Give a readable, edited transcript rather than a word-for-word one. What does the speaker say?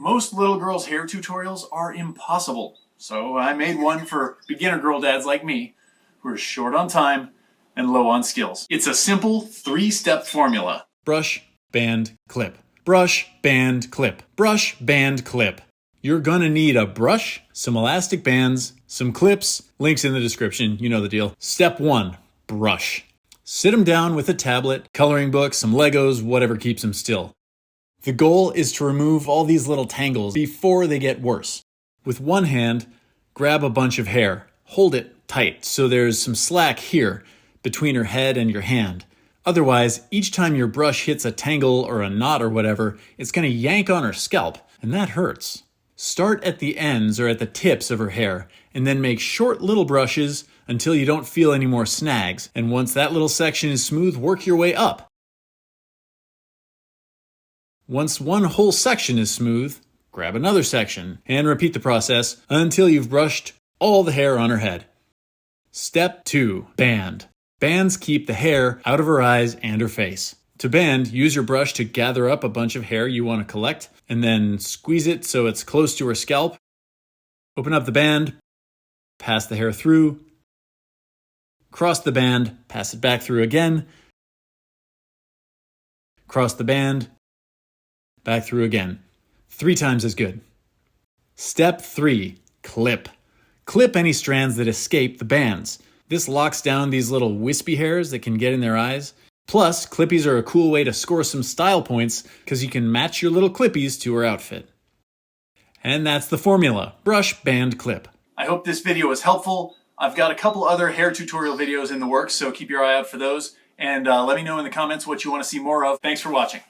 Most little girls' hair tutorials are impossible, so I made one for beginner girl dads like me who are short on time and low on skills. It's a simple 3-step formula. Brush, band, clip. Brush, band, clip. Brush, band, clip. You're gonna need a brush, some elastic bands, some clips, links in the description, you know the deal. Step 1, brush. Sit them down with a tablet, coloring book, some Legos, whatever keeps them still. The goal is to remove all these little tangles before they get worse. With one hand, grab a bunch of hair. Hold it tight so there's some slack here between her head and your hand. Otherwise, each time your brush hits a tangle or a knot or whatever, it's going to yank on her scalp, and that hurts. Start at the ends or at the tips of her hair, and then make short little brushes until you don't feel any more snags. And once that little section is smooth, work your way up. Once one whole section is smooth, grab another section and repeat the process until you've brushed all the hair on her head. Step 2, band. Bands keep the hair out of her eyes and her face. To band, use your brush to gather up a bunch of hair you want to collect and then squeeze it so it's close to her scalp. Open up the band, pass the hair through, cross the band, pass it back through again, cross the band, back through again. 3 times as good. Step 3, clip. Clip any strands that escape the bands. This locks down these little wispy hairs that can get in their eyes. Plus, clippies are a cool way to score some style points because you can match your little clippies to her outfit. And that's the formula. Brush, band, clip. I hope this video was helpful. I've got a couple other hair tutorial videos in the works, so keep your eye out for those. And let me know in the comments what you want to see more of. Thanks for watching.